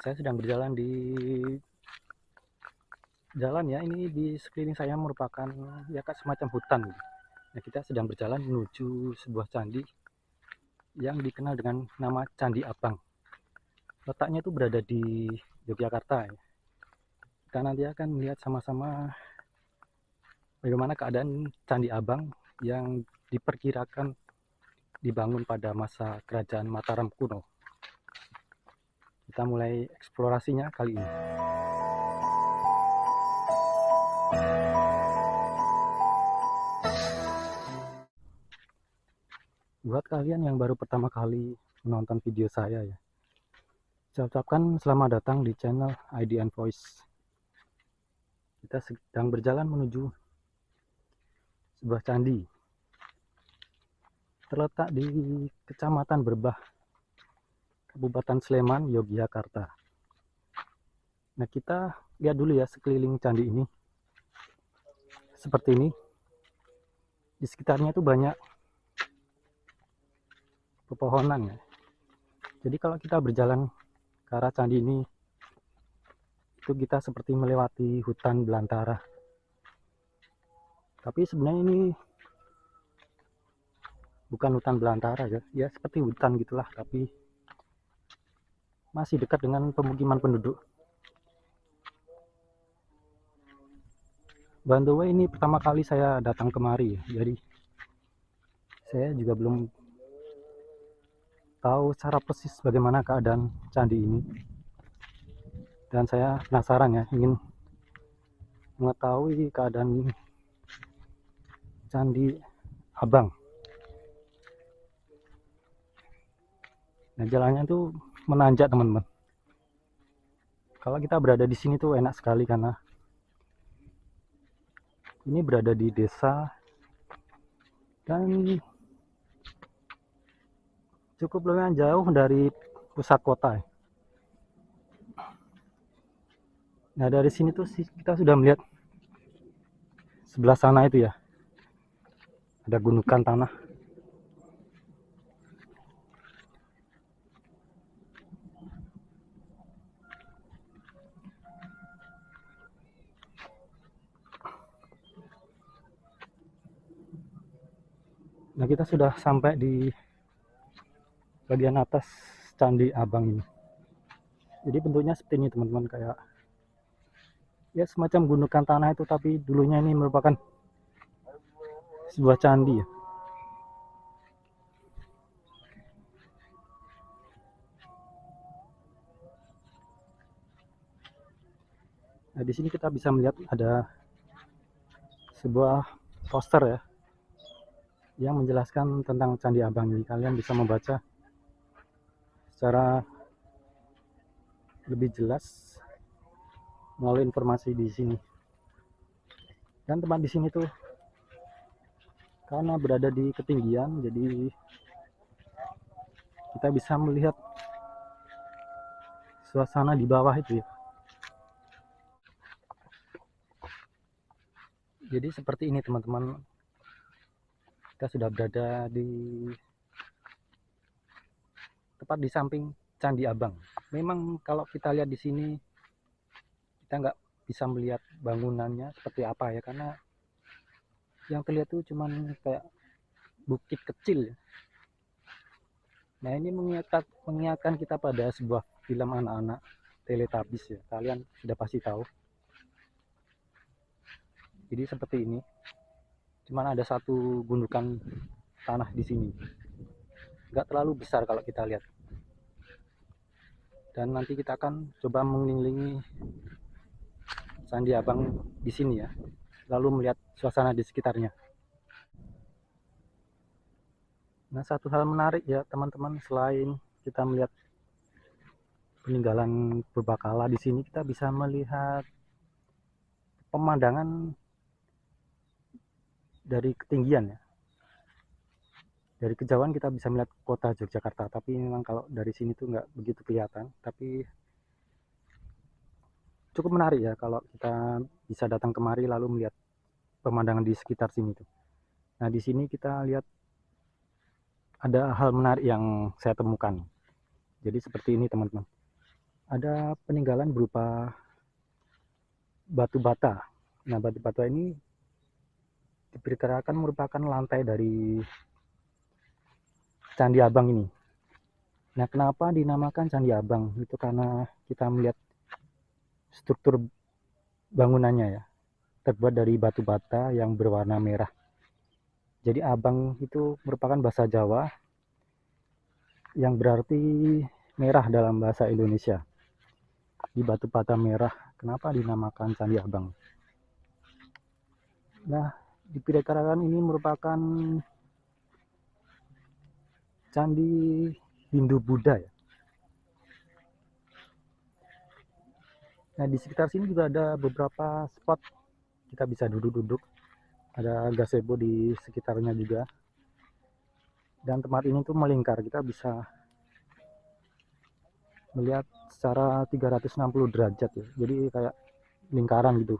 Saya sedang berjalan di jalan ya, ini di sekeliling saya merupakan ya kak semacam hutan. Nah, kita sedang berjalan menuju sebuah candi yang dikenal dengan nama Candi Abang. Letaknya itu berada di Yogyakarta ya. Kita nanti akan melihat sama-sama bagaimana keadaan Candi Abang yang diperkirakan dibangun pada masa kerajaan Mataram kuno. Kita mulai eksplorasinya kali ini. Buat kalian yang baru pertama kali menonton video saya ya, saya ucapkan selamat datang di channel IDN Voice. Kita sedang berjalan menuju sebuah candi terletak di Kecamatan Berbah, Kabupaten Sleman, Yogyakarta. Nah, kita lihat dulu ya sekeliling candi ini. Seperti ini. Di sekitarnya itu banyak pepohonan ya. Jadi kalau kita berjalan ke arah candi ini, itu kita seperti melewati hutan belantara. Tapi sebenarnya ini bukan hutan belantara ya, ya seperti hutan gitulah, tapi masih dekat dengan pemukiman penduduk. By the way, ini pertama kali saya datang kemari ya, jadi saya juga belum tahu secara persis bagaimana keadaan candi ini. Dan saya penasaran ya, ingin mengetahui keadaan Candi Abang. Nah, jalannya tuh menanjak teman-teman. Kalau kita berada di sini tuh enak sekali karena ini berada di desa dan cukup lumayan jauh dari pusat kota. Nah, dari sini tuh kita sudah melihat sebelah sana itu ya, ada gundukan tanah. Nah, kita sudah sampai di bagian atas Candi Abang ini. Jadi bentuknya seperti ini teman-teman, kayak ya semacam gundukan tanah itu, tapi dulunya ini merupakan sebuah candi ya. Nah, di sini kita bisa melihat ada sebuah poster ya yang menjelaskan tentang Candi Abang ini. Kalian bisa membaca secara lebih jelas melalui informasi di sini. Dan tempat di sini tuh karena berada di ketinggian, jadi kita bisa melihat suasana di bawah itu ya. Jadi seperti ini teman-teman, kita sudah berada di tepat di samping Candi Abang. Memang kalau kita lihat di sini kita nggak bisa melihat bangunannya seperti apa ya, karena yang terlihat tuh cuman kayak bukit kecil ya. Nah, ini mengingatkan kita pada sebuah film anak-anak Teletubbies ya. Kalian sudah pasti tahu. Jadi seperti ini. Cuman ada satu gundukan tanah di sini. Nggak terlalu besar kalau kita lihat. Dan nanti kita akan coba mengelilingi Candi Abang di sini ya. Lalu melihat suasana di sekitarnya. Nah, satu hal menarik ya teman-teman, selain kita melihat peninggalan purbakala di sini, kita bisa melihat pemandangan dari ketinggian ya. Dari kejauhan kita bisa melihat kota Yogyakarta, tapi memang kalau dari sini tuh nggak begitu kelihatan. Tapi cukup menarik ya kalau kita bisa datang kemari lalu melihat pemandangan di sekitar sini tuh. Nah, di sini kita lihat ada hal menarik yang saya temukan. Jadi seperti ini teman-teman, ada peninggalan berupa batu bata. Nah, batu bata ini diperkirakan merupakan lantai dari Candi Abang ini. Nah, kenapa dinamakan Candi Abang? Itu karena kita melihat struktur bangunannya ya, terbuat dari batu bata yang berwarna merah. Jadi abang itu merupakan bahasa Jawa yang berarti merah dalam bahasa Indonesia. Di batu bata merah, kenapa dinamakan Candi Abang? Nah, diperkirakan ini merupakan candi Hindu-Buddha ya. Nah, di sekitar sini juga ada beberapa spot kita bisa duduk-duduk. Ada gazebo di sekitarnya juga. Dan tempat ini tuh melingkar, kita bisa melihat secara 360 derajat ya. Jadi kayak lingkaran gitu.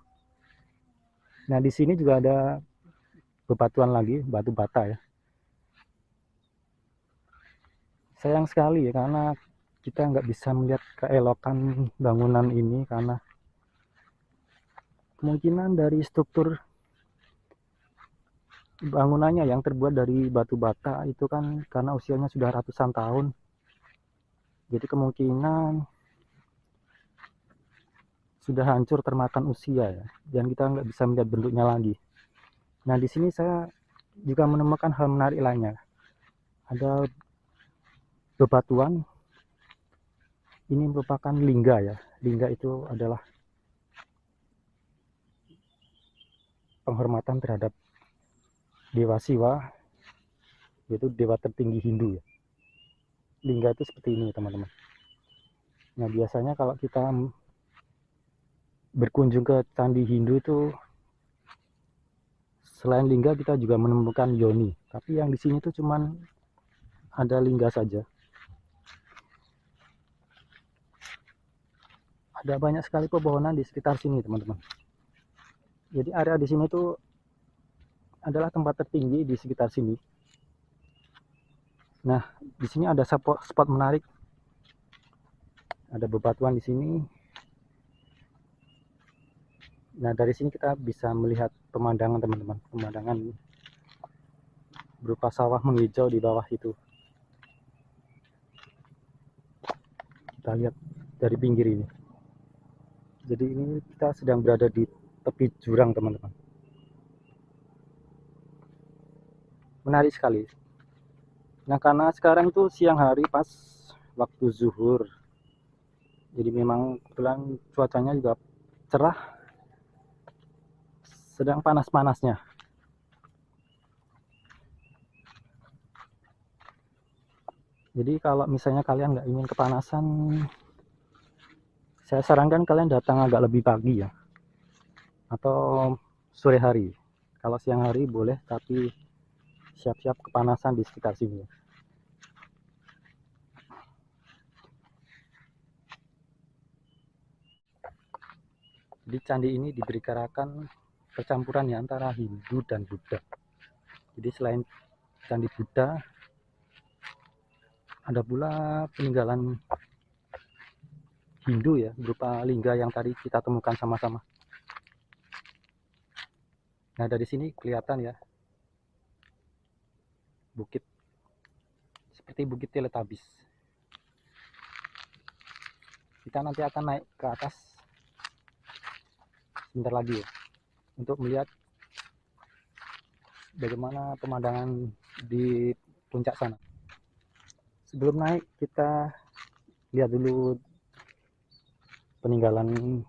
Nah, di sini juga ada bebatuan lagi, batu bata ya. Sayang sekali ya, karena kita nggak bisa melihat keelokan bangunan ini karena kemungkinan dari struktur bangunannya yang terbuat dari batu bata itu kan karena usianya sudah ratusan tahun, jadi kemungkinan sudah hancur termakan usia ya, dan kita nggak bisa melihat bentuknya lagi. Nah, di sini saya juga menemukan hal menarik lainnya. Ada bebatuan, ini merupakan lingga ya. Lingga itu adalah penghormatan terhadap dewa Siwa, yaitu dewa tertinggi Hindu ya. Lingga itu seperti ini teman-teman. Nah, biasanya kalau kita berkunjung ke candi Hindu itu selain lingga kita juga menemukan yoni, tapi yang di sini tuh cuman ada lingga saja. Ada banyak sekali pepohonan di sekitar sini teman-teman. Jadi area di sini tuh adalah tempat tertinggi di sekitar sini. Nah, di sini ada spot menarik. Ada bebatuan di sini. Nah, dari sini kita bisa melihat pemandangan teman-teman. Pemandangan berupa sawah menghijau di bawah itu. Kita lihat dari pinggir ini. Jadi ini kita sedang berada di tepi jurang teman-teman. Menarik sekali. Nah, karena sekarang itu siang hari pas waktu zuhur. Jadi memang kebetulan cuacanya juga cerah, sedang panas-panasnya. Jadi kalau misalnya kalian nggak ingin kepanasan, saya sarankan kalian datang agak lebih pagi ya, atau sore hari. Kalau siang hari boleh, tapi siap-siap kepanasan di sekitar sini. Di candi ini diperkirakan percampuran ya antara Hindu dan Buddha. Jadi selain candi Buddha, ada pula peninggalan Hindu ya, berupa lingga yang tadi kita temukan sama-sama. Nah, dari sini kelihatan ya, bukit seperti bukit Teletabis. Kita nanti akan naik ke atas sebentar lagi ya, untuk melihat bagaimana pemandangan di puncak sana. Sebelum naik, kita lihat dulu peninggalan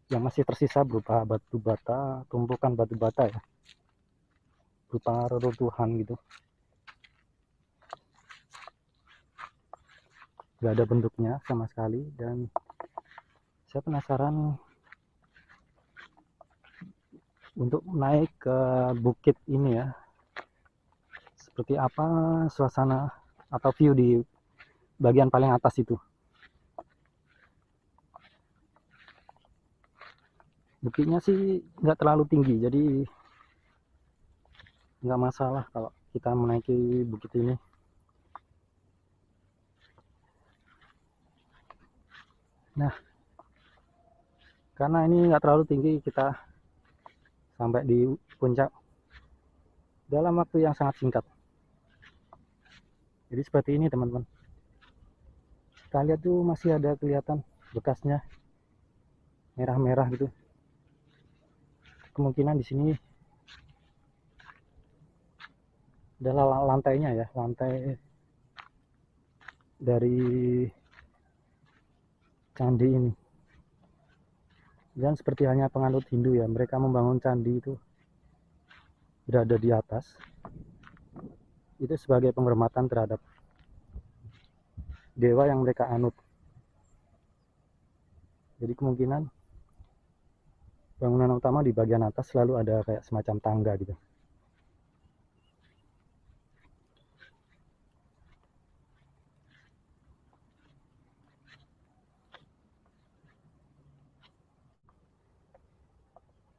yang masih tersisa berupa batu bata, tumpukan batu bata ya, berupa reruntuhan gitu. Gak ada bentuknya sama sekali, dan saya penasaran untuk naik ke bukit ini ya, seperti apa suasana atau view di bagian paling atas itu. Bukitnya sih nggak terlalu tinggi, jadi nggak masalah kalau kita menaiki bukit ini. Nah, karena ini nggak terlalu tinggi, kita sampai di puncak dalam waktu yang sangat singkat. Jadi seperti ini teman-teman, kita lihat tuh masih ada kelihatan bekasnya merah-merah gitu. Kemungkinan di sini adalah lantainya ya, lantai dari candi ini. Dan seperti hanya penganut Hindu ya, mereka membangun candi itu berada di atas, itu sebagai penghormatan terhadap dewa yang mereka anut. Jadi kemungkinan bangunan utama di bagian atas selalu ada kayak semacam tangga gitu.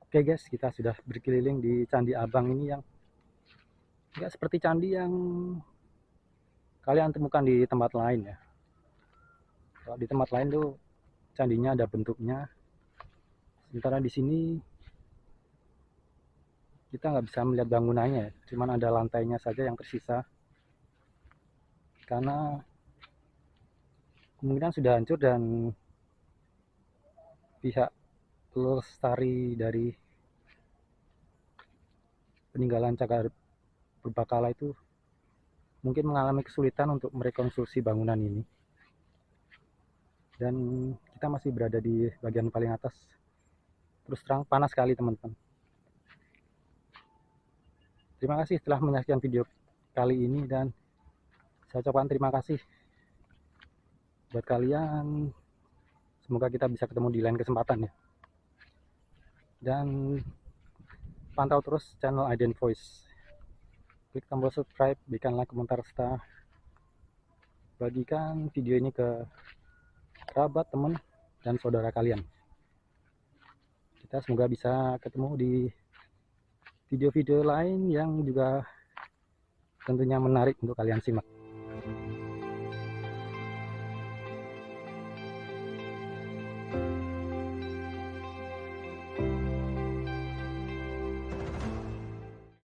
Oke guys, kita sudah berkeliling di Candi Abang ini yang nggak seperti candi yang kalian temukan di tempat lain ya. Kalau di tempat lain tuh candinya ada bentuknya, sementara di sini kita nggak bisa melihat bangunannya ya, cuman ada lantainya saja yang tersisa karena kemungkinan sudah hancur dan pihak lestari dari peninggalan Cagar Purbakala itu mungkin mengalami kesulitan untuk merekonstruksi bangunan ini. Dan kita masih berada di bagian paling atas. Terus terang panas sekali teman-teman. Terima kasih telah menyaksikan video kali ini, dan saya ucapkan terima kasih buat kalian. Semoga kita bisa ketemu di lain kesempatan ya. Dan pantau terus channel Aiden Voice. Klik tombol subscribe, berikan like, komentar, serta bagikan video ini ke kerabat, teman, dan saudara kalian. Kita semoga bisa ketemu di video-video lain yang juga tentunya menarik untuk kalian simak.